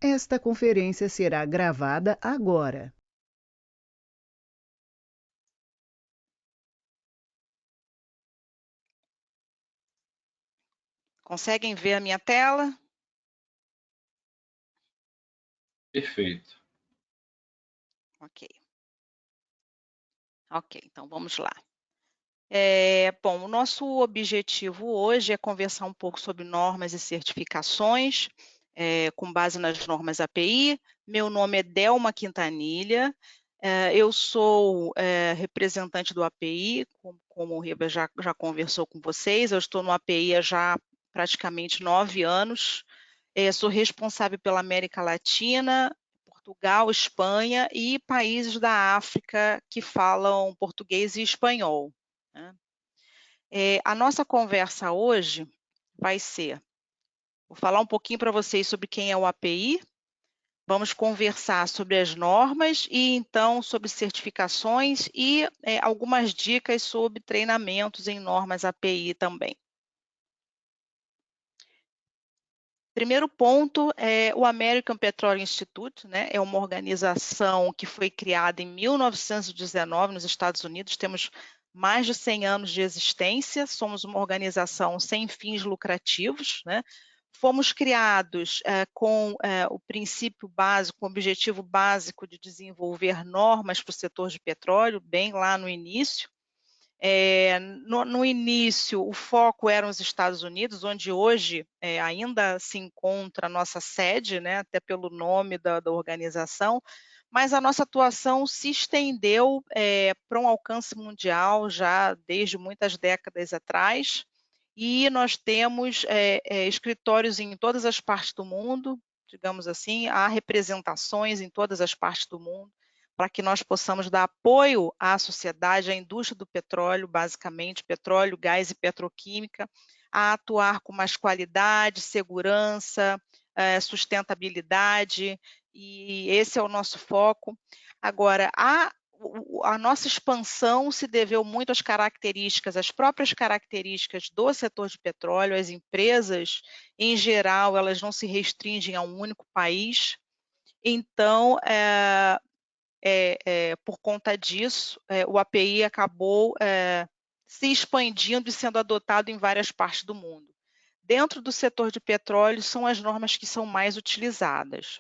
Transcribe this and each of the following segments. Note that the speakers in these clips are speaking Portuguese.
Esta conferência será gravada agora. Conseguem ver a minha tela? Perfeito. Ok. Ok, então vamos lá. Bom, o nosso objetivo hoje é conversar um pouco sobre normas e certificações, com base nas normas API. Meu nome é Delma Quintanilha, eu sou representante do API, como o Riba já conversou com vocês, eu estou no API há já praticamente 9 anos, sou responsável pela América Latina, Portugal, Espanha e países da África que falam português e espanhol, né. A nossa conversa hoje vai ser, vou falar um pouquinho para vocês sobre quem é o API, vamos conversar sobre as normas e então sobre certificações e algumas dicas sobre treinamentos em normas API também. Primeiro ponto é o American Petroleum Institute, né? É uma organização que foi criada em 1919 nos Estados Unidos, temos mais de 100 anos de existência, somos uma organização sem fins lucrativos, né? Fomos criados com o princípio básico, o objetivo básico de desenvolver normas para o setor de petróleo, bem lá no início. No início, o foco eram os Estados Unidos, onde hoje ainda se encontra a nossa sede, né, até pelo nome da organização, mas a nossa atuação se estendeu para um alcance mundial já desde muitas décadas atrás, e nós temos escritórios em todas as partes do mundo, digamos assim, há representações em todas as partes do mundo, para que nós possamos dar apoio à sociedade, à indústria do petróleo, basicamente, petróleo, gás e petroquímica, a atuar com mais qualidade, segurança, sustentabilidade, e esse é o nosso foco. Agora, a nossa expansão se deveu muito às características, às próprias características do setor de petróleo, as empresas, em geral, elas não se restringem a um único país, então, por conta disso, o API acabou se expandindo e sendo adotado em várias partes do mundo. Dentro do setor de petróleo, são as normas que são mais utilizadas.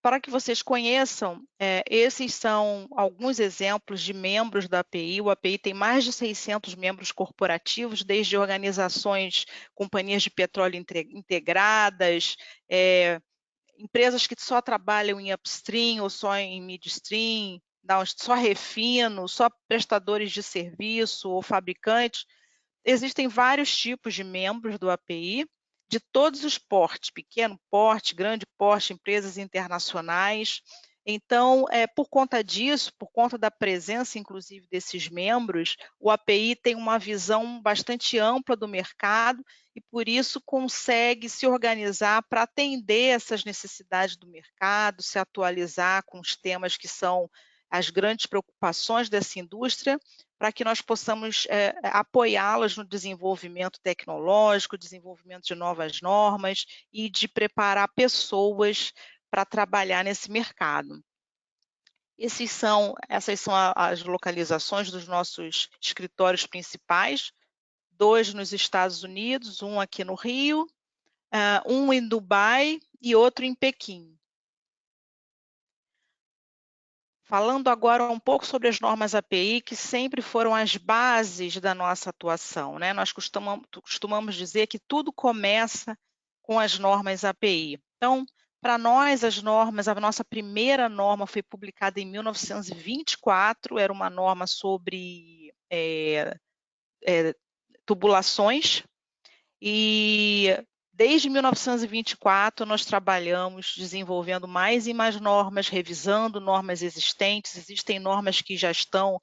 Para que vocês conheçam, esses são alguns exemplos de membros da API. O API tem mais de 600 membros corporativos, desde organizações, companhias de petróleo integradas, empresas que só trabalham em upstream ou só em midstream, só refino, só prestadores de serviço ou fabricantes. Existem vários tipos de membros do API, de todos os portes, pequeno porte, grande porte, empresas internacionais. Então, por conta disso, por conta da presença, inclusive, desses membros, o API tem uma visão bastante ampla do mercado e, por isso, consegue se organizar para atender essas necessidades do mercado, se atualizar com os temas que são as grandes preocupações dessa indústria, para que nós possamos apoiá-las no desenvolvimento tecnológico, desenvolvimento de novas normas e de preparar pessoas para trabalhar nesse mercado. Essas são as localizações dos nossos escritórios principais, 2 nos Estados Unidos, um aqui no Rio, um em Dubai e outro em Pequim. Falando agora um pouco sobre as normas API, que sempre foram as bases da nossa atuação, né? Nós costumamos dizer que tudo começa com as normas API. Então, para nós, as normas, a nossa primeira norma foi publicada em 1924, era uma norma sobre tubulações, e desde 1924 nós trabalhamos desenvolvendo mais e mais normas, revisando normas existentes, existem normas que já estão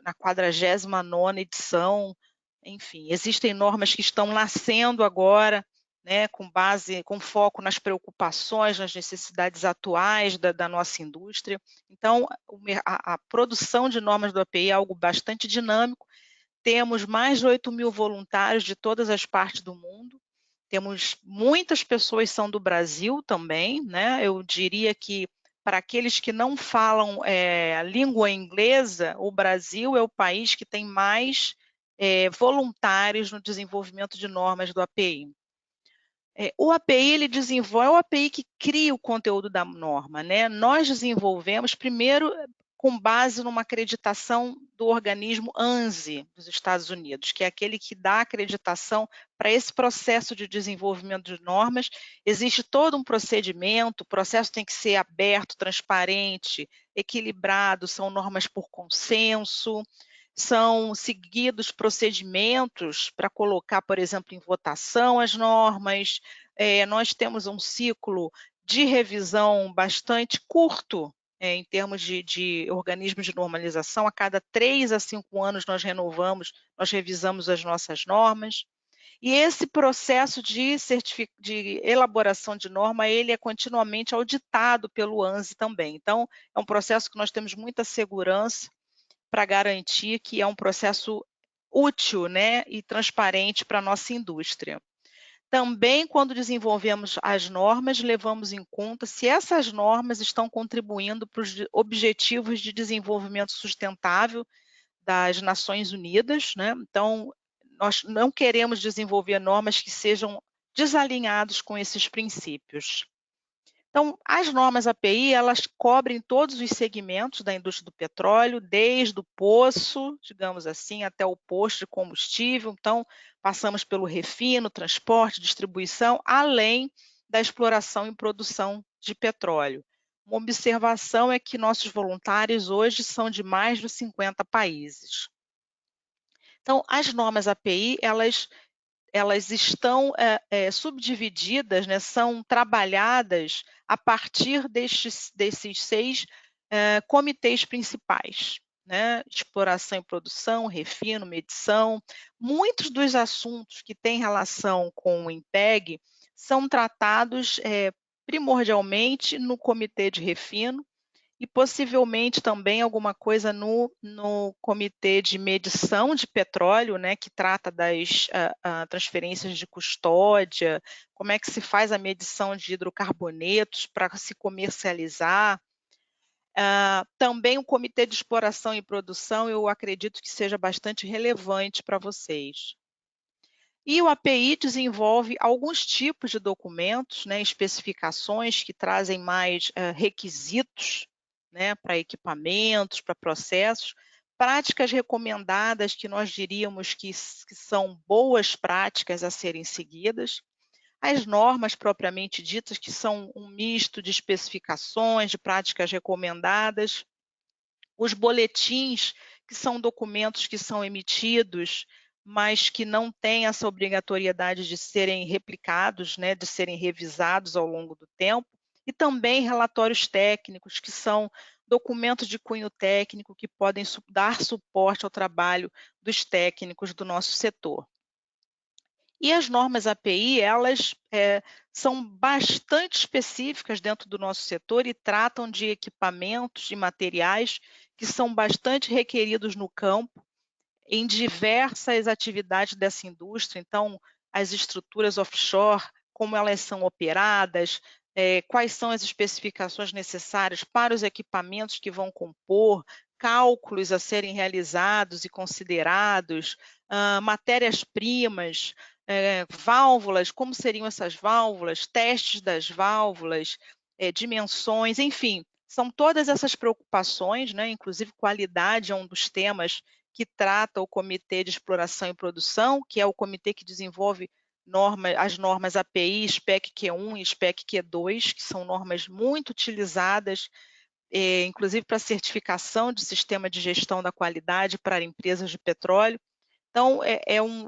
na 49ª edição, enfim, existem normas que estão nascendo agora, né, com foco nas preocupações, nas necessidades atuais da nossa indústria. Então, a produção de normas do API é algo bastante dinâmico, temos mais de 8.000 voluntários de todas as partes do mundo. Temos muitas pessoas que são do Brasil também, né? Eu diria que para aqueles que não falam a língua inglesa, o Brasil é o país que tem mais voluntários no desenvolvimento de normas do API. O API, ele desenvolve, é o API que cria o conteúdo da norma, né? Nós desenvolvemos primeiro com base numa acreditação do organismo ANSI dos Estados Unidos, que é aquele que dá acreditação para esse processo de desenvolvimento de normas. Existe todo um procedimento, o processo tem que ser aberto, transparente, equilibrado, são normas por consenso, são seguidos procedimentos para colocar, por exemplo, em votação as normas. Nós temos um ciclo de revisão bastante curto, em termos de organismos de normalização. A cada 3 a 5 anos nós revisamos as nossas normas. E esse processo de elaboração de norma, ele é continuamente auditado pelo ANSI também. Então, é um processo que nós temos muita segurança para garantir que é um processo útil, né, e transparente para a nossa indústria. Também, quando desenvolvemos as normas, levamos em conta se essas normas estão contribuindo para os objetivos de desenvolvimento sustentável das Nações Unidas, né? Então, nós não queremos desenvolver normas que sejam desalinhados com esses princípios. Então, as normas API, elas cobrem todos os segmentos da indústria do petróleo, desde o poço, digamos assim, até o posto de combustível. Então, passamos pelo refino, transporte, distribuição, além da exploração e produção de petróleo. Uma observação é que nossos voluntários hoje são de mais de 50 países. Então, as normas API, elas estão subdivididas, né, são trabalhadas a partir desses 6 comitês principais, né? Exploração e produção, refino, medição. Muitos dos assuntos que têm relação com o INPEG são tratados primordialmente no comitê de refino, e possivelmente também alguma coisa no comitê de medição de petróleo, né, que trata das transferências de custódia, como é que se faz a medição de hidrocarbonetos para se comercializar. Também o comitê de exploração e produção, eu acredito que seja bastante relevante para vocês. E o API desenvolve alguns tipos de documentos, né, especificações que trazem mais requisitos, né, para equipamentos, para processos, práticas recomendadas que nós diríamos que são boas práticas a serem seguidas, as normas propriamente ditas, que são um misto de especificações, de práticas recomendadas, os boletins, que são documentos que são emitidos, mas que não têm essa obrigatoriedade de serem replicados, né, de serem revisados ao longo do tempo, e também relatórios técnicos, que são documentos de cunho técnico que podem dar suporte ao trabalho dos técnicos do nosso setor. E as normas API, elas são bastante específicas dentro do nosso setor e tratam de equipamentos e materiais que são bastante requeridos no campo, em diversas atividades dessa indústria. Então, as estruturas offshore, como elas são operadas, quais são as especificações necessárias para os equipamentos que vão compor, cálculos a serem realizados e considerados, matérias-primas, válvulas, como seriam essas válvulas, testes das válvulas, dimensões, enfim, são todas essas preocupações, né? Inclusive qualidade é um dos temas que trata o Comitê de Exploração e Produção, que é o comitê que desenvolve as normas API, SPEC Q1 e SPEC Q2, que são normas muito utilizadas, inclusive para certificação de sistema de gestão da qualidade para empresas de petróleo. Então,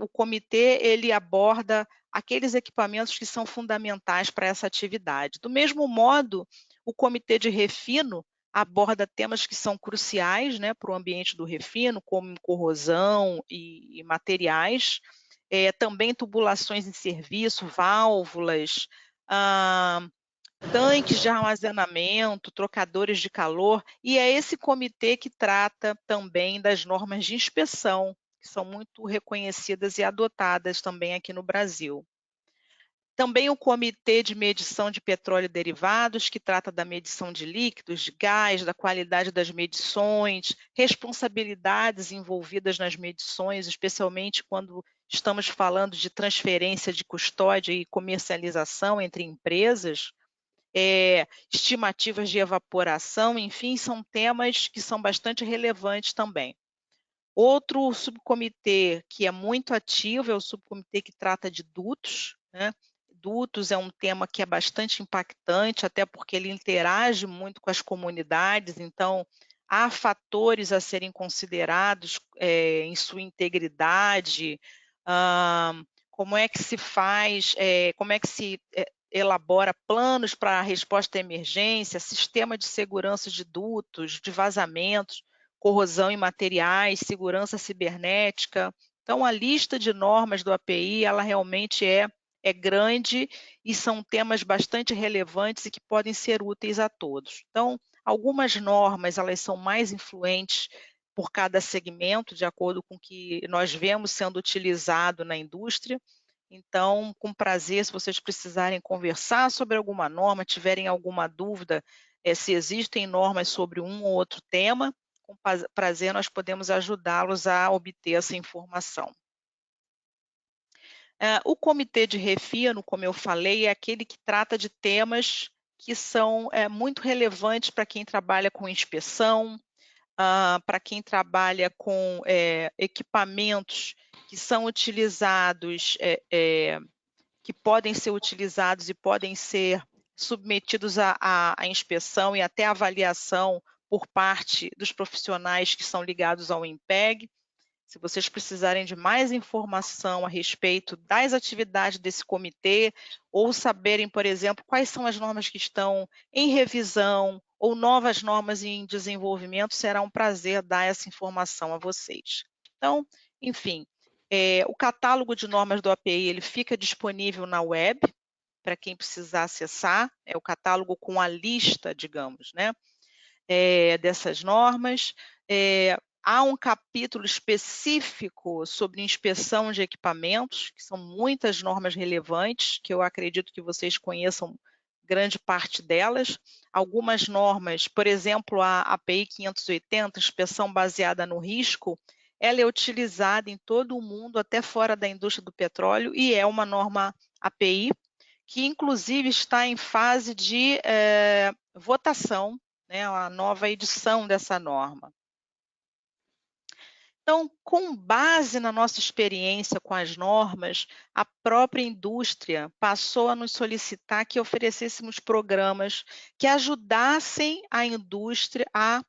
o comitê, ele aborda aqueles equipamentos que são fundamentais para essa atividade. Do mesmo modo, o comitê de refino aborda temas que são cruciais, né, para o ambiente do refino, como corrosão e materiais, também tubulações em serviço, válvulas, tanques de armazenamento, trocadores de calor, e é esse comitê que trata também das normas de inspeção, que são muito reconhecidas e adotadas também aqui no Brasil. Também o Comitê de Medição de Petróleo e Derivados, que trata da medição de líquidos, de gás, da qualidade das medições, responsabilidades envolvidas nas medições, especialmente quando estamos falando de transferência de custódia e comercialização entre empresas, estimativas de evaporação, enfim, são temas que são bastante relevantes também. Outro subcomitê que é muito ativo é o subcomitê que trata de dutos, né? Dutos é um tema que é bastante impactante, até porque ele interage muito com as comunidades, então há fatores a serem considerados em sua integridade, como é que se faz, como é que se elabora planos para a resposta à emergência, sistema de segurança de dutos, de vazamentos, corrosão em materiais, segurança cibernética. Então, a lista de normas do API, ela realmente é grande e são temas bastante relevantes e que podem ser úteis a todos. Então, algumas normas, elas são mais influentes por cada segmento, de acordo com o que nós vemos sendo utilizado na indústria. Então, com prazer, se vocês precisarem conversar sobre alguma norma, tiverem alguma dúvida, se existem normas sobre um ou outro tema, com prazer nós podemos ajudá-los a obter essa informação. O comitê de refino, como eu falei, é aquele que trata de temas que são muito relevantes para quem trabalha com inspeção, para quem trabalha com equipamentos que são utilizados, que podem ser utilizados e podem ser submetidos à inspeção e até avaliação por parte dos profissionais que são ligados ao INPEG. Se vocês precisarem de mais informação a respeito das atividades desse comitê, ou saberem, por exemplo, quais são as normas que estão em revisão, ou novas normas em desenvolvimento, será um prazer dar essa informação a vocês. Então, enfim, o catálogo de normas do API ele fica disponível na web, para quem precisar acessar, é o catálogo com a lista, digamos, né, dessas normas. Há um capítulo específico sobre inspeção de equipamentos, que são muitas normas relevantes, que eu acredito que vocês conheçam grande parte delas. Algumas normas, por exemplo, a API 580, inspeção baseada no risco, ela é utilizada em todo o mundo, até fora da indústria do petróleo, e é uma norma API, que inclusive está em fase de votação, né, a nova edição dessa norma. Então, com base na nossa experiência com as normas, a própria indústria passou a nos solicitar que oferecêssemos programas que ajudassem a indústria a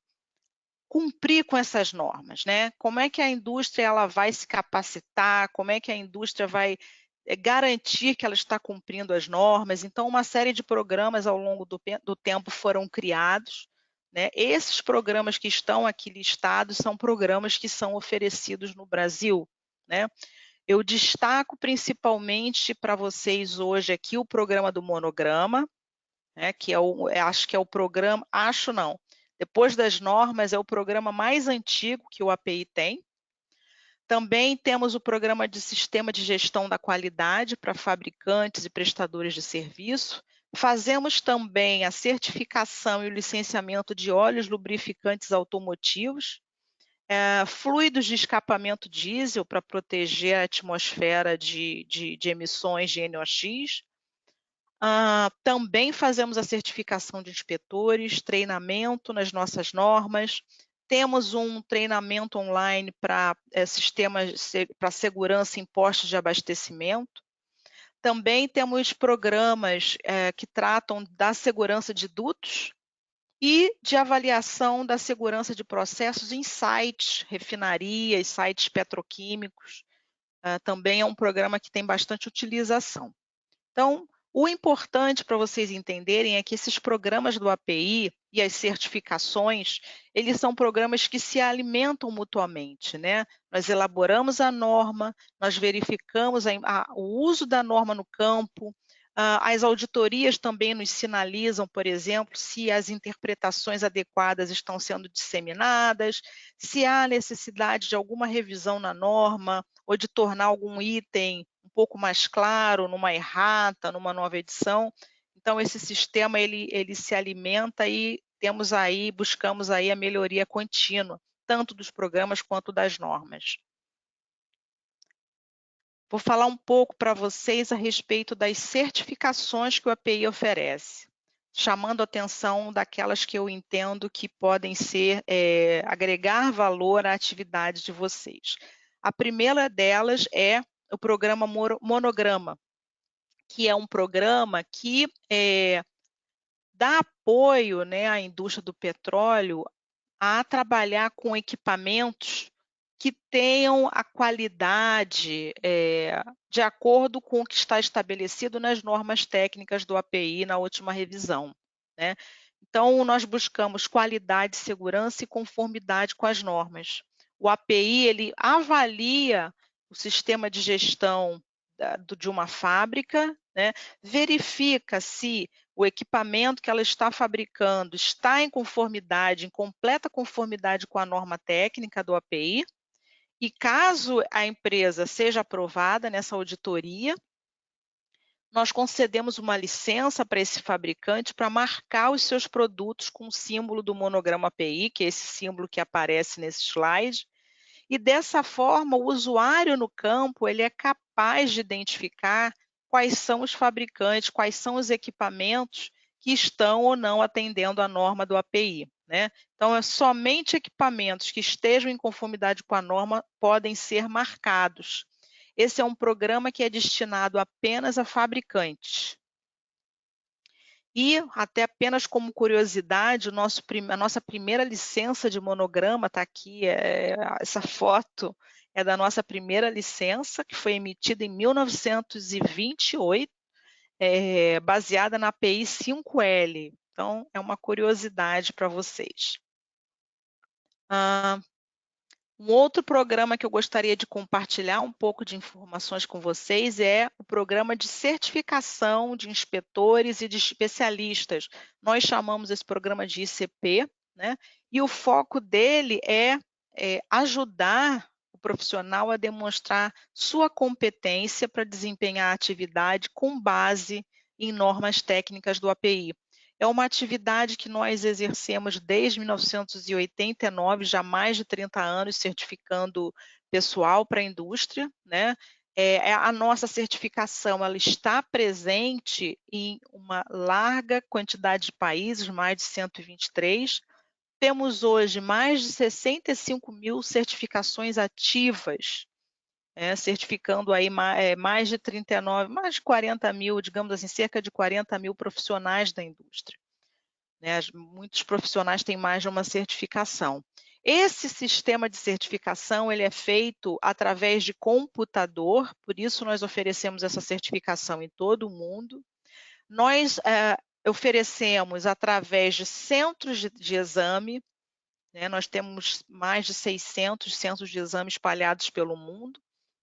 cumprir com essas normas, né? Como é que a indústria ela vai se capacitar, como é que a indústria vai garantir que ela está cumprindo as normas. Então, uma série de programas ao longo do tempo foram criados, né? Esses programas que estão aqui listados são programas que são oferecidos no Brasil, né? Eu destaco principalmente para vocês hoje aqui o programa do Monograma, né? Que acho que é o programa, depois das normas é o programa mais antigo que o API tem. Também temos o programa de sistema de gestão da qualidade para fabricantes e prestadores de serviço. Fazemos também a certificação e o licenciamento de óleos lubrificantes automotivos, fluidos de escapamento diesel para proteger a atmosfera de emissões de NOx. Também fazemos a certificação de inspetores, treinamento nas nossas normas. Temos um treinamento online para sistemas para segurança em postos de abastecimento. Também temos programas que tratam da segurança de dutos e de avaliação da segurança de processos em sites, refinarias, sites petroquímicos. Também é um programa que tem bastante utilização. Então, o importante para vocês entenderem é que esses programas do API e as certificações, eles são programas que se alimentam mutuamente, né? Nós elaboramos a norma, nós verificamos o uso da norma no campo, As auditorias também nos sinalizam, por exemplo, se as interpretações adequadas estão sendo disseminadas, se há necessidade de alguma revisão na norma ou de tornar algum item um pouco mais claro numa errata, numa nova edição. Então, esse sistema ele se alimenta e buscamos aí a melhoria contínua, tanto dos programas quanto das normas. Vou falar um pouco para vocês a respeito das certificações que o API oferece, chamando a atenção daquelas que eu entendo que podem ser, agregar valor à atividade de vocês. A primeira delas é o programa Monograma, que é um programa que dá apoio, né, à indústria do petróleo a trabalhar com equipamentos que tenham a qualidade de acordo com o que está estabelecido nas normas técnicas do API na última revisão, né? Então, nós buscamos qualidade, segurança e conformidade com as normas. O API, ele avalia o sistema de gestão de uma fábrica, né? Verifica se o equipamento que ela está fabricando está em conformidade, em completa conformidade com a norma técnica do API, e caso a empresa seja aprovada nessa auditoria, nós concedemos uma licença para esse fabricante para marcar os seus produtos com o símbolo do monograma API, que é esse símbolo que aparece nesse slide, e dessa forma o usuário no campo ele é capaz de identificar quais são os fabricantes, quais são os equipamentos que estão ou não atendendo a norma do API, né? Então, somente equipamentos que estejam em conformidade com a norma podem ser marcados. Esse é um programa que é destinado apenas a fabricantes. E, até apenas como curiosidade, a nossa primeira licença de monograma está aqui, essa foto é da nossa primeira licença, que foi emitida em 1928, baseada na API 5L. Então, é uma curiosidade para vocês. Um outro programa que eu gostaria de compartilhar um pouco de informações com vocês é o programa de certificação de inspetores e de especialistas. Nós chamamos esse programa de ICP, né? E o foco dele é ajudar o profissional a demonstrar sua competência para desempenhar a atividade com base em normas técnicas do API. É uma atividade que nós exercemos desde 1989, já há mais de 30 anos, certificando pessoal para a indústria, né? A nossa certificação ela está presente em uma larga quantidade de países, mais de 123. Temos hoje mais de 65 mil certificações ativas, certificando aí mais de 39, mais de 40 mil, digamos assim, cerca de 40 mil profissionais da indústria. Né? Muitos profissionais têm mais de uma certificação. Esse sistema de certificação ele é feito através de computador, por isso nós oferecemos essa certificação em todo o mundo. Nós oferecemos através de centros de exame, né? Nós temos mais de 600 centros de exame espalhados pelo mundo.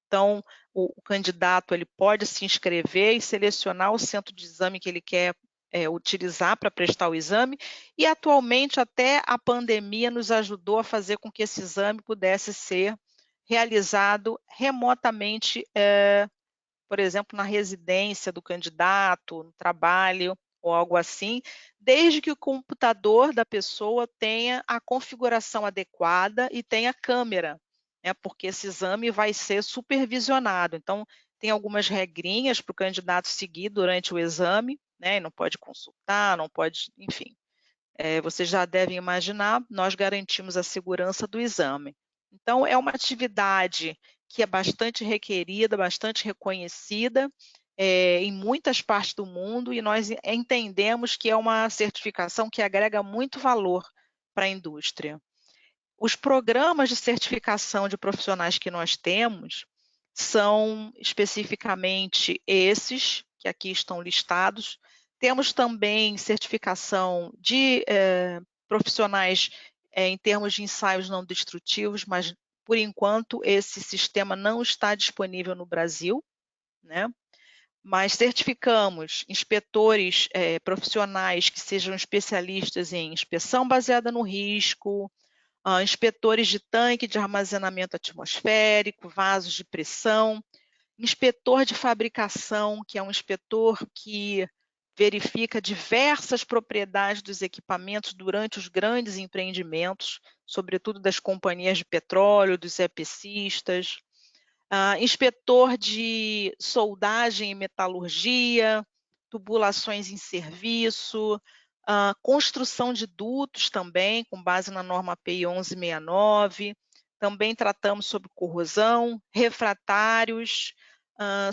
Então, o candidato ele pode se inscrever e selecionar o centro de exame que ele quer utilizar para prestar o exame, e atualmente até a pandemia nos ajudou a fazer com que esse exame pudesse ser realizado remotamente, por exemplo, na residência do candidato, no trabalho ou algo assim, desde que o computador da pessoa tenha a configuração adequada e tenha câmera, né, porque esse exame vai ser supervisionado. Então, tem algumas regrinhas para o candidato seguir durante o exame, né, não pode consultar, não pode, enfim. Vocês já devem imaginar, nós garantimos a segurança do exame. Então, é uma atividade que é bastante requerida, bastante reconhecida em muitas partes do mundo, e nós entendemos que é uma certificação que agrega muito valor para a indústria. Os programas de certificação de profissionais que nós temos são especificamente esses, que aqui estão listados. Temos também certificação de profissionais em termos de ensaios não destrutivos, mas, por enquanto, esse sistema não está disponível no Brasil, né? mas certificamos inspetores profissionais que sejam especialistas em inspeção baseada no risco, inspetores de tanque de armazenamento atmosférico, vasos de pressão, inspetor de fabricação, que é um inspetor que verifica diversas propriedades dos equipamentos durante os grandes empreendimentos, sobretudo das companhias de petróleo, dos EPCistas, inspetor de soldagem e metalurgia, tubulações em serviço, construção de dutos também, com base na norma API 1169, também tratamos sobre corrosão, refratários,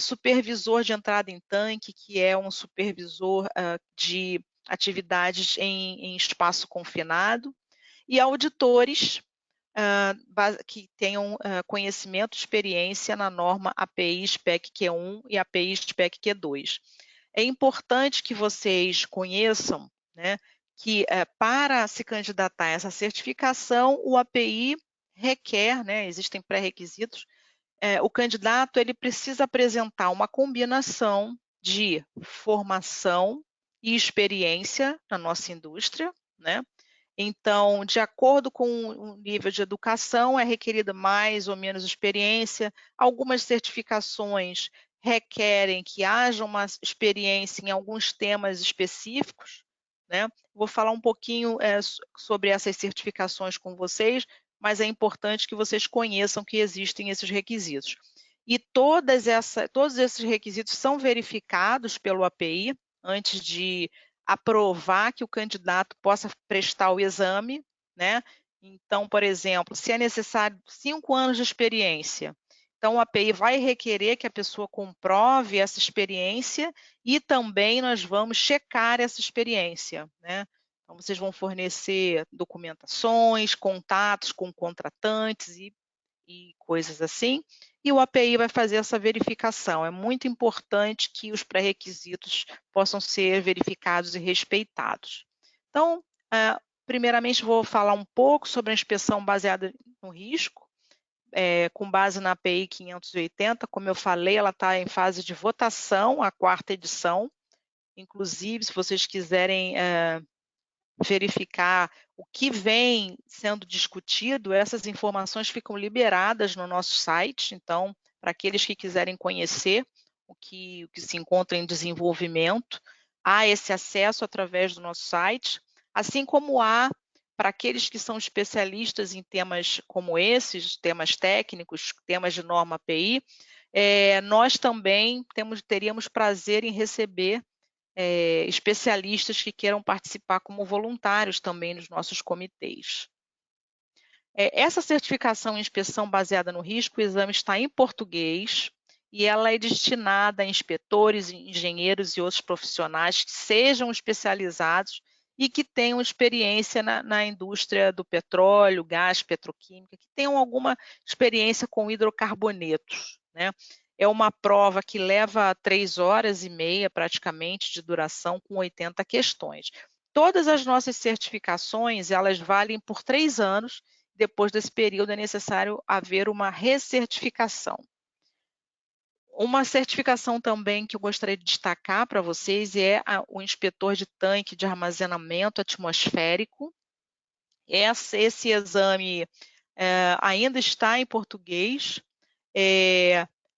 supervisor de entrada em tanque, que é um supervisor de atividades em espaço confinado, e auditores que tenham conhecimento e experiência na norma API SPEC Q1 e API SPEC Q2. É importante que vocês conheçam, né, que para se candidatar a essa certificação, o API requer, né, existem pré-requisitos, o candidato ele precisa apresentar uma combinação de formação e experiência na nossa indústria, né? Então, de acordo com o nível de educação, é requerida mais ou menos experiência. Algumas certificações requerem que haja uma experiência em alguns temas específicos, né? Vou falar um pouquinho sobre essas certificações com vocês, mas é importante que vocês conheçam que existem esses requisitos. E todos esses requisitos são verificados pelo API antes de aprovar que o candidato possa prestar o exame, né? Então, por exemplo, se é necessário 5 anos de experiência, então o API vai requerer que a pessoa comprove essa experiência e também nós vamos checar essa experiência, né? Então, vocês vão fornecer documentações, contatos com contratantes e coisas assim, e o API vai fazer essa verificação. É muito importante que os pré-requisitos possam ser verificados e respeitados. Então, primeiramente, vou falar um pouco sobre a inspeção baseada no risco, com base na API 580. Como eu falei, ela está em fase de votação, a 4ª edição. Inclusive, se vocês quiserem verificar o que vem sendo discutido, essas informações ficam liberadas no nosso site. Então, para aqueles que quiserem conhecer o que se encontra em desenvolvimento, há esse acesso através do nosso site, assim como há para aqueles que são especialistas em temas como esses, temas técnicos, temas de norma API, nós também teríamos prazer em receber especialistas que queiram participar como voluntários também nos nossos comitês. Essa certificação em inspeção baseada no risco, o exame está em português e ela é destinada a inspetores, engenheiros e outros profissionais que sejam especializados e que tenham experiência na indústria do petróleo, gás, petroquímica, que tenham alguma experiência com hidrocarbonetos, né? É uma prova que leva 3 horas e meia praticamente de duração, com 80 questões. Todas as nossas certificações, elas valem por 3 anos. Depois desse período é necessário haver uma recertificação. Uma certificação também que eu gostaria de destacar para vocês é o inspetor de tanque de armazenamento atmosférico. Esse exame ainda está em português.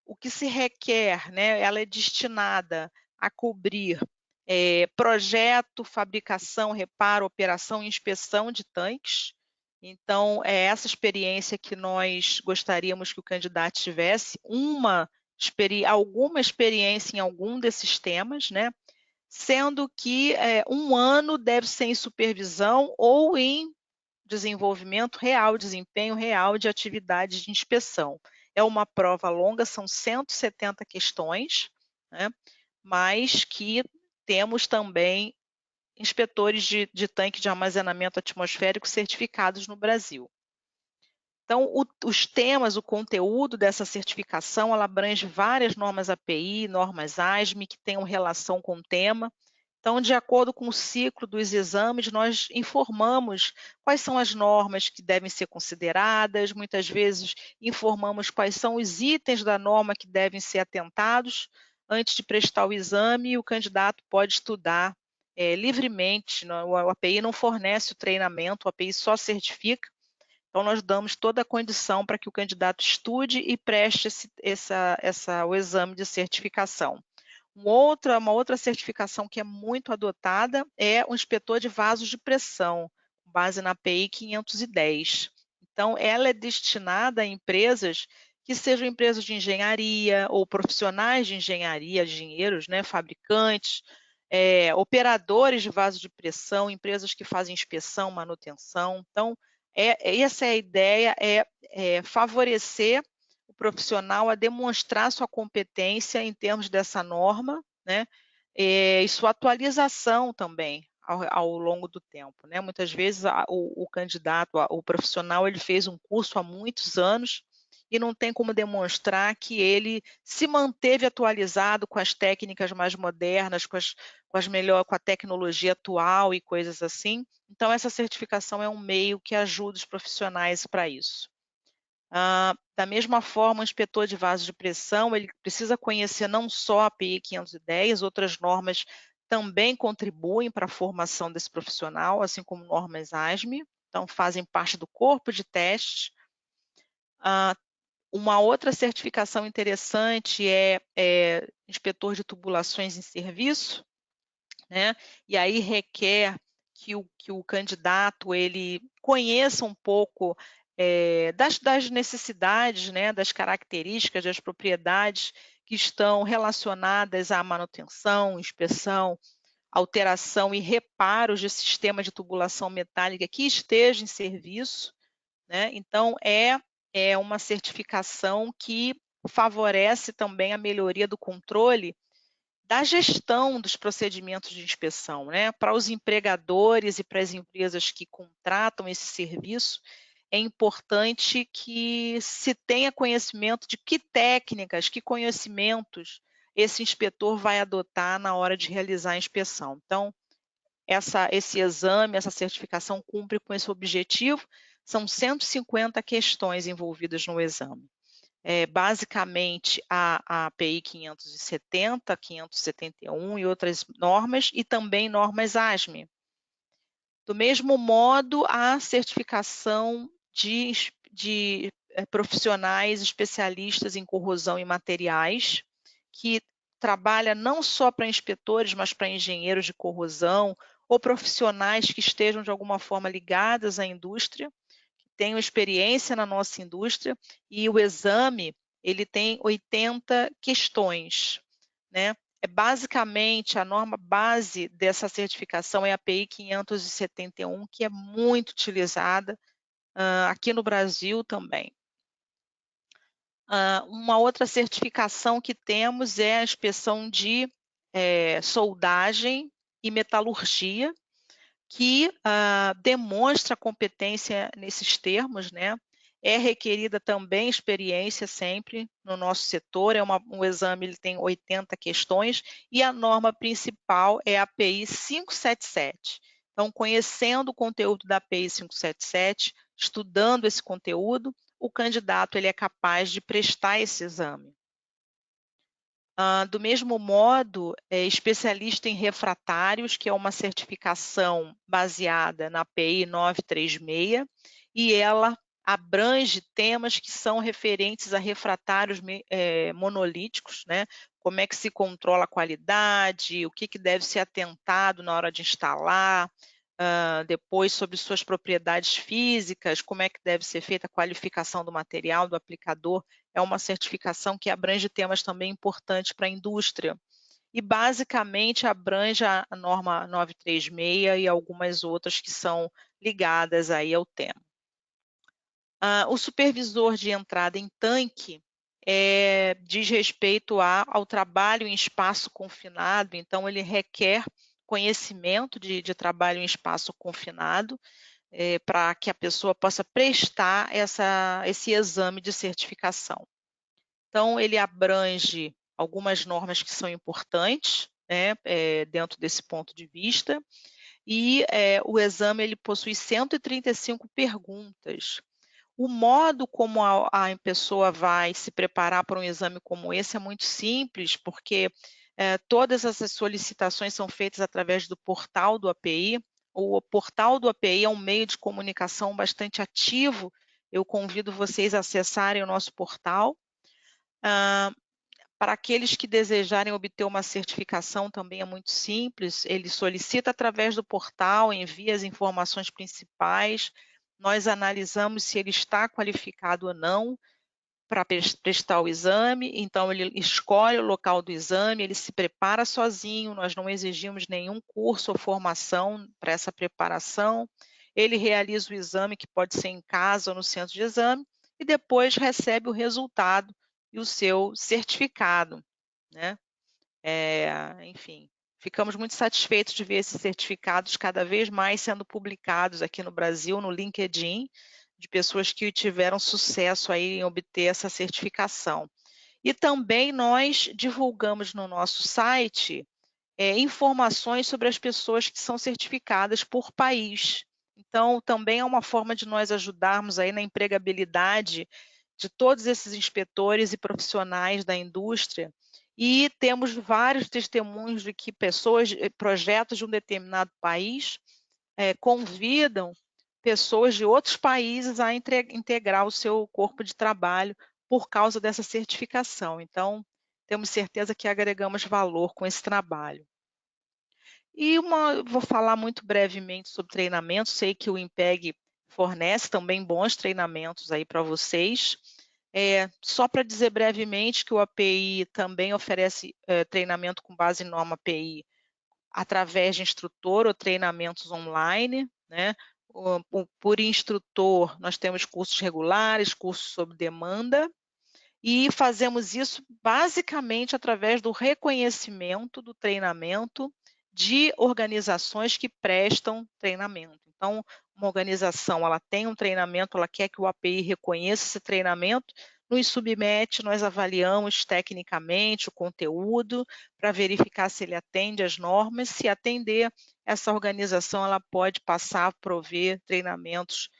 O que se requer, né, ela é destinada a cobrir projeto, fabricação, reparo, operação e inspeção de tanques. Então, é essa experiência que nós gostaríamos que o candidato tivesse, alguma experiência em algum desses temas, né? Sendo que 1 ano deve ser em supervisão ou em desenvolvimento real, desempenho real de atividades de inspeção. É uma prova longa, são 170 questões, né? Mas que temos também inspetores de tanque de armazenamento atmosférico certificados no Brasil. Então, os temas, o conteúdo dessa certificação, ela abrange várias normas API, normas ASME, que tenham relação com o tema. Então, de acordo com o ciclo dos exames, nós informamos quais são as normas que devem ser consideradas, muitas vezes informamos quais são os itens da norma que devem ser atentados, antes de prestar o exame, o candidato pode estudar livremente. O API não fornece o treinamento, o API só certifica. Então, nós damos toda a condição para que o candidato estude e preste o exame de certificação. Uma outra certificação que é muito adotada é o inspetor de vasos de pressão, com base na API 510. Então, ela é destinada a empresas que sejam empresas de engenharia ou profissionais de engenharia, engenheiros, né, fabricantes, operadores de vasos de pressão, empresas que fazem inspeção, manutenção. Então, essa é a ideia, favorecer o profissional a demonstrar sua competência em termos dessa norma, né, e sua atualização também ao longo do tempo, né? Muitas vezes o candidato, o profissional, ele fez um curso há muitos anos e não tem como demonstrar que ele se manteve atualizado com as técnicas mais modernas, com a tecnologia atual e coisas assim. Então, essa certificação é um meio que ajuda os profissionais para isso. Da mesma forma, o inspetor de vasos de pressão, ele precisa conhecer não só a API 510, outras normas também contribuem para a formação desse profissional, assim como normas ASME, então fazem parte do corpo de teste. Uma outra certificação interessante é inspetor de tubulações em serviço, né? E aí requer que o candidato ele conheça um pouco das necessidades, né, das características, das propriedades que estão relacionadas à manutenção, inspeção, alteração e reparos de sistema de tubulação metálica que esteja em serviço, né? Então, é uma certificação que favorece também a melhoria do controle da gestão dos procedimentos de inspeção, né? Para os empregadores e para as empresas que contratam esse serviço, é importante que se tenha conhecimento de que técnicas, que conhecimentos esse inspetor vai adotar na hora de realizar a inspeção. Então, esse exame, essa certificação cumpre com esse objetivo. São 150 questões envolvidas no exame. Basicamente a API 570, 571 e outras normas, e também normas ASME. Do mesmo modo, a certificação de profissionais especialistas em corrosão e materiais, que trabalha não só para inspetores, mas para engenheiros de corrosão, ou profissionais que estejam de alguma forma ligados à indústria, tenham experiência na nossa indústria, e o exame ele tem 80 questões, né? Basicamente, a norma base dessa certificação é a API 571, que é muito utilizada aqui no Brasil também. Uma outra certificação que temos é a inspeção de soldagem e metalurgia, que demonstra competência nesses termos, né? É requerida também experiência sempre no nosso setor, um exame ele tem 80 questões e a norma principal é a API 577. Então, conhecendo o conteúdo da API 577, estudando esse conteúdo, o candidato ele é capaz de prestar esse exame. Do mesmo modo, especialista em refratários, que é uma certificação baseada na API 936, e ela abrange temas que são referentes a refratários monolíticos, né? Como é que se controla a qualidade, o que deve ser atentado na hora de instalar, depois sobre suas propriedades físicas, como é que deve ser feita a qualificação do material, do aplicador. É uma certificação que abrange temas também importantes para a indústria. E, basicamente, abrange a norma 936 e algumas outras que são ligadas aí ao tema. O supervisor de entrada em tanque diz respeito ao trabalho em espaço confinado, então ele requer conhecimento de trabalho em espaço confinado, para que a pessoa possa prestar esse exame de certificação. Então, ele abrange algumas normas que são importantes, né, dentro desse ponto de vista, e o exame ele possui 135 perguntas. O modo como a pessoa vai se preparar para um exame como esse é muito simples, porque todas essas solicitações são feitas através do portal do API. O portal do API é um meio de comunicação bastante ativo. Eu convido vocês a acessarem o nosso portal. Para aqueles que desejarem obter uma certificação também é muito simples, ele solicita através do portal, envia as informações principais, nós analisamos se ele está qualificado ou não para prestar o exame, então ele escolhe o local do exame, ele se prepara sozinho, nós não exigimos nenhum curso ou formação para essa preparação, ele realiza o exame, que pode ser em casa ou no centro de exame, e depois recebe o resultado e o seu certificado, né? Enfim, ficamos muito satisfeitos de ver esses certificados cada vez mais sendo publicados aqui no Brasil, no LinkedIn, de pessoas que tiveram sucesso aí em obter essa certificação. E também nós divulgamos no nosso site informações sobre as pessoas que são certificadas por país. Então, também é uma forma de nós ajudarmos aí na empregabilidade de todos esses inspetores e profissionais da indústria, e temos vários testemunhos de que pessoas, projetos de um determinado país convidam pessoas de outros países a integrar o seu corpo de trabalho por causa dessa certificação. Então, temos certeza que agregamos valor com esse trabalho. E vou falar muito brevemente sobre treinamento, sei que o INPEG fornece também bons treinamentos aí para vocês. Só para dizer brevemente que o API também oferece treinamento com base em norma API através de instrutor ou treinamentos online, né? Por instrutor, nós temos cursos regulares, cursos sob demanda, e fazemos isso basicamente através do reconhecimento do treinamento de organizações que prestam treinamento. Então, uma organização, ela tem um treinamento, ela quer que o API reconheça esse treinamento, nos submete, nós avaliamos tecnicamente o conteúdo para verificar se ele atende às normas. Se atender, essa organização ela pode passar a prover treinamentos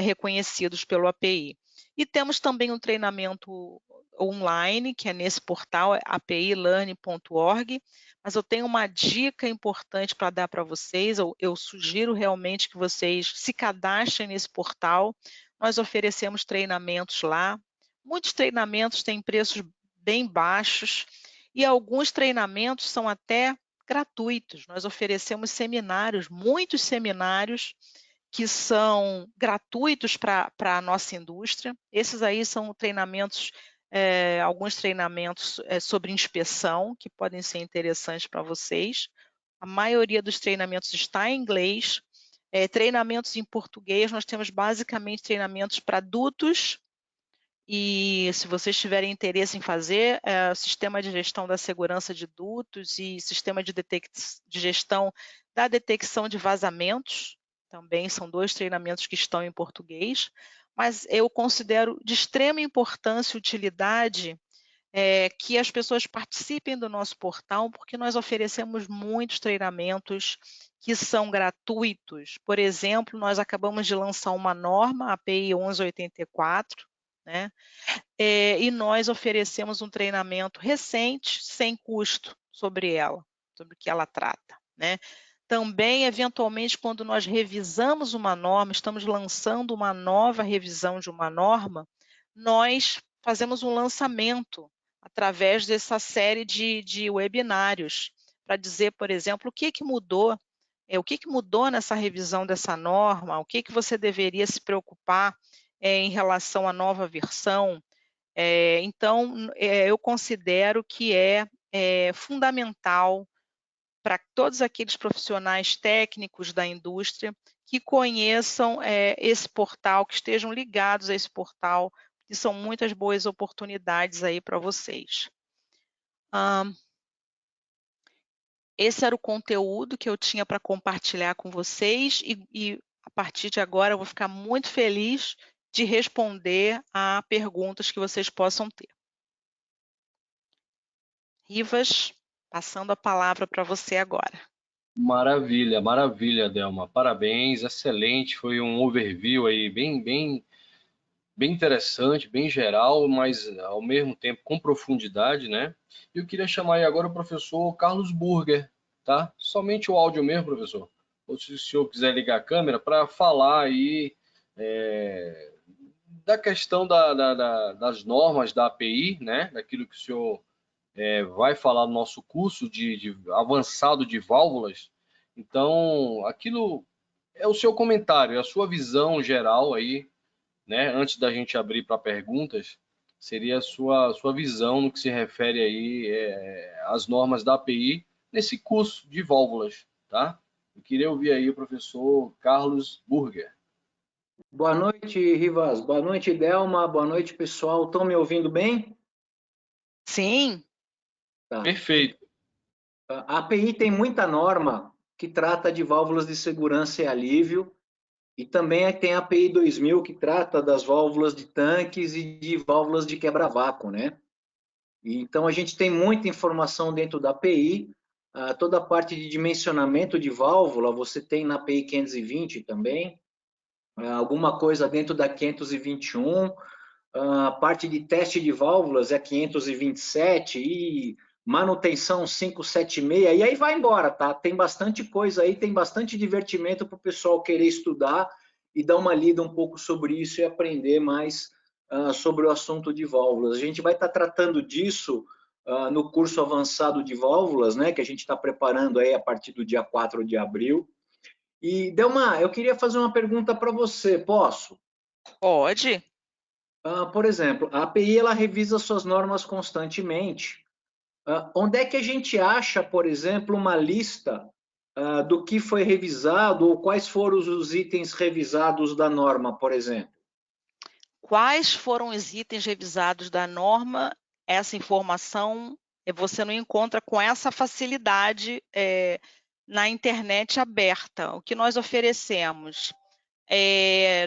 reconhecidos pelo API. E temos também um treinamento online, que é nesse portal, apilearning.org, mas eu tenho uma dica importante para dar para vocês, eu sugiro realmente que vocês se cadastrem nesse portal, nós oferecemos treinamentos lá, muitos treinamentos têm preços bem baixos, e alguns treinamentos são até gratuitos, nós oferecemos seminários, muitos seminários, que são gratuitos para a nossa indústria. Esses aí são treinamentos, alguns treinamentos sobre inspeção, que podem ser interessantes para vocês. A maioria dos treinamentos está em inglês. Treinamentos em português, nós temos basicamente treinamentos para dutos, e se vocês tiverem interesse em fazer, sistema de gestão da segurança de dutos e sistema de gestão da detecção de vazamentos, também são 2 treinamentos que estão em português, mas eu considero de extrema importância e utilidade que as pessoas participem do nosso portal, porque nós oferecemos muitos treinamentos que são gratuitos. Por exemplo, nós acabamos de lançar uma norma, a API 1184, né? E nós oferecemos um treinamento recente, sem custo, sobre ela, sobre o que ela trata, né? Também, eventualmente, quando nós revisamos uma norma, estamos lançando uma nova revisão de uma norma, nós fazemos um lançamento através dessa série de webinários, para dizer, por exemplo, o que mudou, o que mudou nessa revisão dessa norma, o que você deveria se preocupar em relação à nova versão. Então, eu considero que é fundamental para todos aqueles profissionais técnicos da indústria que conheçam esse portal, que estejam ligados a esse portal, que são muitas boas oportunidades aí para vocês. Esse era o conteúdo que eu tinha para compartilhar com vocês e a partir de agora eu vou ficar muito feliz de responder a perguntas que vocês possam ter. Rivas, passando a palavra para você agora. Maravilha, maravilha, Delma. Parabéns, excelente. Foi um overview aí bem bem interessante, bem geral, mas ao mesmo tempo com profundidade, né? Eu queria chamar aí agora o professor Carlos Burger, tá? Somente o áudio mesmo, professor. Ou se o senhor quiser ligar a câmera para falar aí da questão das normas da API, né? Daquilo que o senhor vai falar no nosso curso de avançado de válvulas. Então, aquilo é o seu comentário, é a sua visão geral aí, né? Antes da gente abrir para perguntas, seria a sua visão no que se refere aí às normas da API nesse curso de válvulas, tá? Eu queria ouvir aí o professor Carlos Burger. Boa noite, Rivas. Boa noite, Delma. Boa noite, pessoal. Estão me ouvindo bem? Sim. Tá. Perfeito. A API tem muita norma que trata de válvulas de segurança e alívio, e também tem a API 2000 que trata das válvulas de tanques e de válvulas de quebra-vácuo, né? Então a gente tem muita informação dentro da API, toda a parte de dimensionamento de válvula você tem na API 520 também, alguma coisa dentro da 521, a parte de teste de válvulas é 527 e manutenção 576, e aí vai embora, tá? Tem bastante coisa aí, tem bastante divertimento para o pessoal querer estudar e dar uma lida um pouco sobre isso e aprender mais sobre o assunto de válvulas. A gente vai estar tratando disso no curso avançado de válvulas, né, que a gente está preparando aí a partir do dia 4 de abril. E, Delma, eu queria fazer uma pergunta para você, posso? Pode. Por exemplo, a API ela revisa suas normas constantemente. Onde é que a gente acha, por exemplo, uma lista do que foi revisado ou quais foram os itens revisados da norma, por exemplo? Quais foram os itens revisados da norma? Essa informação você não encontra com essa facilidade na internet aberta. O que nós oferecemos?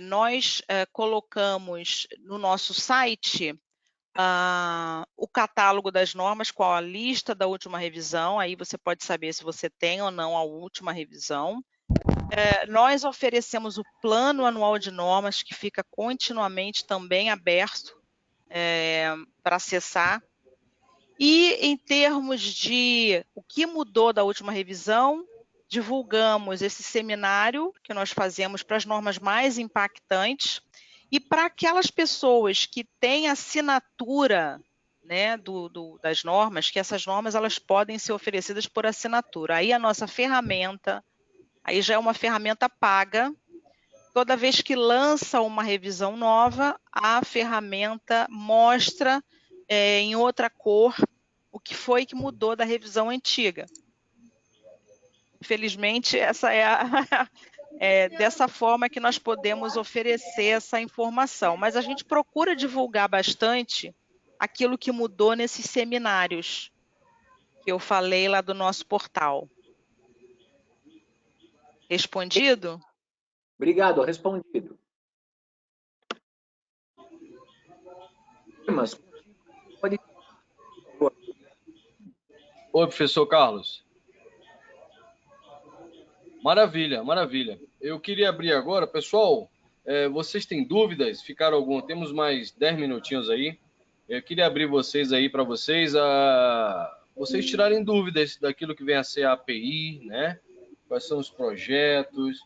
Nós colocamos no nosso site o catálogo das normas com a lista da última revisão, aí você pode saber se você tem ou não a última revisão. Nós oferecemos o plano anual de normas, que fica continuamente também aberto para acessar. E em termos de o que mudou da última revisão, divulgamos esse seminário que nós fazemos para as normas mais impactantes e para aquelas pessoas que têm assinatura, né, das normas, que essas normas elas podem ser oferecidas por assinatura. Aí a nossa ferramenta, aí já é uma ferramenta paga. Toda vez que lança uma revisão nova, a ferramenta mostra em outra cor o que foi que mudou da revisão antiga. Infelizmente, essa é dessa forma que nós podemos oferecer essa informação. Mas a gente procura divulgar bastante aquilo que mudou nesses seminários que eu falei lá do nosso portal. Respondido? Obrigado, respondido. Mas pode... Oi, professor Carlos. Maravilha, maravilha. Eu queria abrir agora, pessoal, vocês têm dúvidas? Ficaram algum? Temos mais 10 minutinhos aí. Eu queria abrir vocês aí para vocês tirarem dúvidas daquilo que vem a ser a API, né? Quais são os projetos.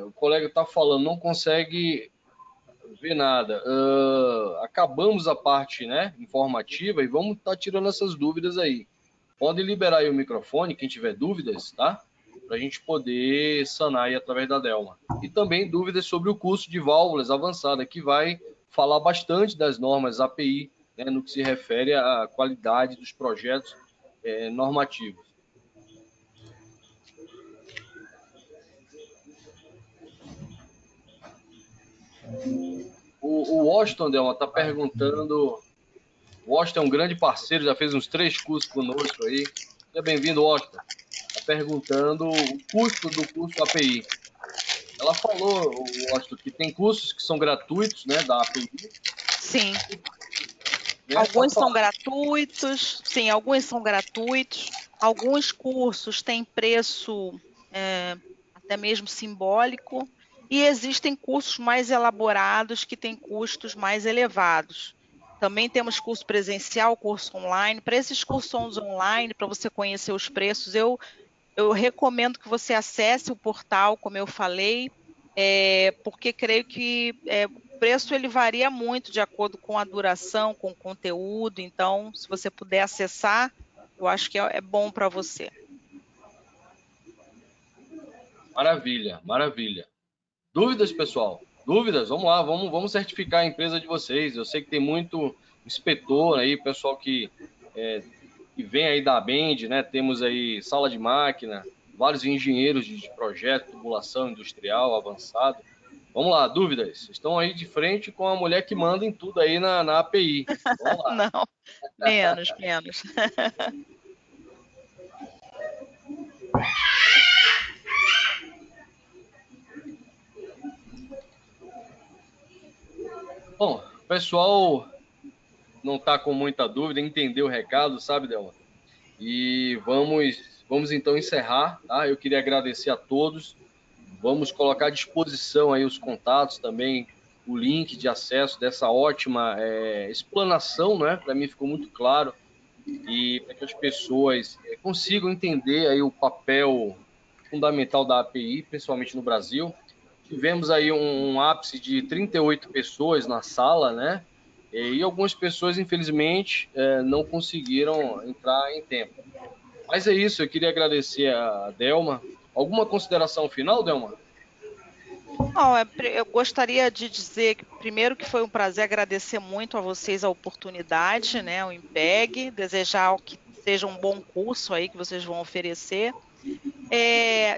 O colega está falando, não consegue ver nada. Acabamos a parte, né, informativa e vamos estar tirando essas dúvidas aí. Pode liberar aí o microfone, quem tiver dúvidas, tá? Para a gente poder sanar aí através da Delma. E também dúvidas sobre o curso de válvulas avançada, que vai falar bastante das normas API, né, no que se refere à qualidade dos projetos normativos. O Washington, Delma, está perguntando... O Washington é um grande parceiro, já fez uns 3 cursos conosco aí. Seja bem-vindo, Washington. Está perguntando o custo do curso API. Ela falou, Washington, que tem cursos que são gratuitos, né, da API. Sim. Alguns são gratuitos, sim, alguns são gratuitos. Alguns cursos têm preço até mesmo simbólico. E existem cursos mais elaborados que têm custos mais elevados. Também temos curso presencial, curso online. Para esses cursos online, para você conhecer os preços, eu recomendo que você acesse o portal, como eu falei, porque creio que o preço ele varia muito de acordo com a duração, com o conteúdo. Então, se você puder acessar, eu acho que é bom para você. Maravilha, maravilha. Dúvidas, pessoal? Dúvidas? Vamos lá, vamos certificar a empresa de vocês. Eu sei que tem muito inspetor aí, pessoal que vem aí da Bend, né? Temos aí sala de máquina, vários engenheiros de projeto, tubulação industrial avançado. Vamos lá, dúvidas? Estão aí de frente com a mulher que manda em tudo aí na API. Vamos lá. Não, menos. Bom, o pessoal não está com muita dúvida, entendeu o recado, sabe, Delma? E vamos então encerrar, tá? Eu queria agradecer a todos. Vamos colocar à disposição aí os contatos também, o link de acesso dessa ótima explanação, né? Para mim ficou muito claro e para que as pessoas consigam entender aí o papel fundamental da API, principalmente no Brasil. Tivemos aí um ápice de 38 pessoas na sala, né? E algumas pessoas, infelizmente, não conseguiram entrar em tempo. Mas é isso, eu queria agradecer a Delma. Alguma consideração final, Delma? Não, eu gostaria de dizer que, primeiro, que foi um prazer agradecer muito a vocês a oportunidade, né, o IMPEG, desejar que seja um bom curso aí que vocês vão oferecer.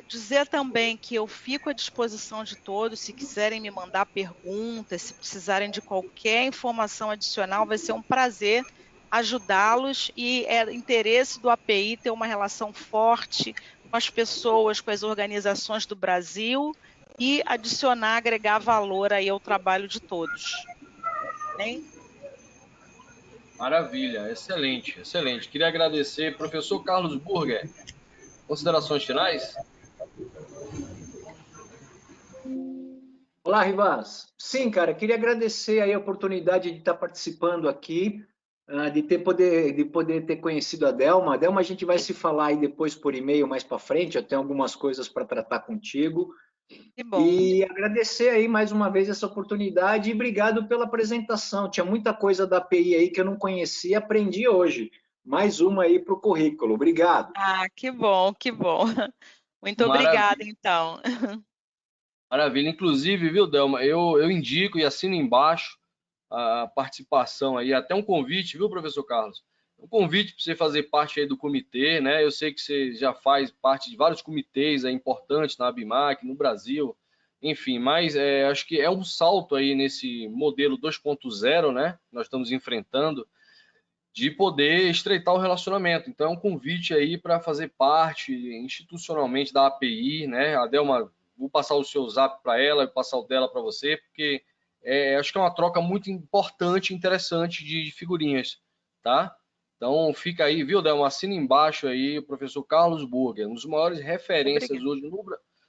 Dizer também que eu fico à disposição de todos, se quiserem me mandar perguntas, se precisarem de qualquer informação adicional, vai ser um prazer ajudá-los e é interesse do API ter uma relação forte com as pessoas, com as organizações do Brasil e adicionar, agregar valor aí ao trabalho de todos. Hein? Maravilha, excelente, excelente. Queria agradecer, professor Carlos Burger. Considerações finais? Olá, Rivas. Sim, cara, queria agradecer aí a oportunidade de estar participando aqui, de poder ter conhecido a Delma. A Delma, a gente vai se falar aí depois por e-mail mais para frente, eu tenho algumas coisas para tratar contigo. Que bom. E agradecer aí mais uma vez essa oportunidade e obrigado pela apresentação. Tinha muita coisa da API aí que eu não conhecia, aprendi hoje. Mais uma aí para o currículo. Obrigado. Ah, que bom, que bom. Muito obrigada, então. Maravilha. Inclusive, viu, Delma, eu indico e assino embaixo a participação aí, até um convite, viu, professor Carlos? Um convite para você fazer parte aí do comitê, né? Eu sei que você já faz parte de vários comitês importantes na ABIMAC, no Brasil, enfim, mas acho que é um salto aí nesse modelo 2.0, né? Nós estamos enfrentando, de poder estreitar o relacionamento. Então, é um convite aí para fazer parte institucionalmente da API, né? A Delma, vou passar o seu zap para ela, vou passar o dela para você, porque acho que é uma troca muito importante e interessante de figurinhas, tá? Então, fica aí, viu, Delma? Assina embaixo aí o professor Carlos Burger, um dos maiores referências hoje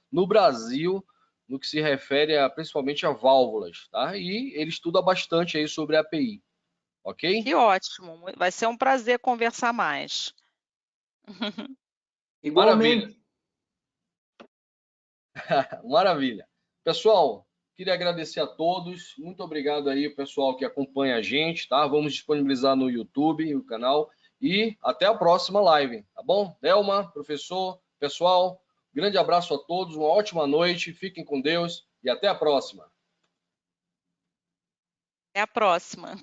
no Brasil, no que se refere principalmente a válvulas, tá? E ele estuda bastante aí sobre a API. Ok? Que ótimo. Vai ser um prazer conversar mais. Igualmente. Maravilha. Maravilha. Pessoal, queria agradecer a todos. Muito obrigado aí, pessoal que acompanha a gente, tá? Vamos disponibilizar no YouTube o canal e até a próxima live, tá bom? Delma, professor, pessoal, grande abraço a todos, uma ótima noite, fiquem com Deus e até a próxima. Até a próxima.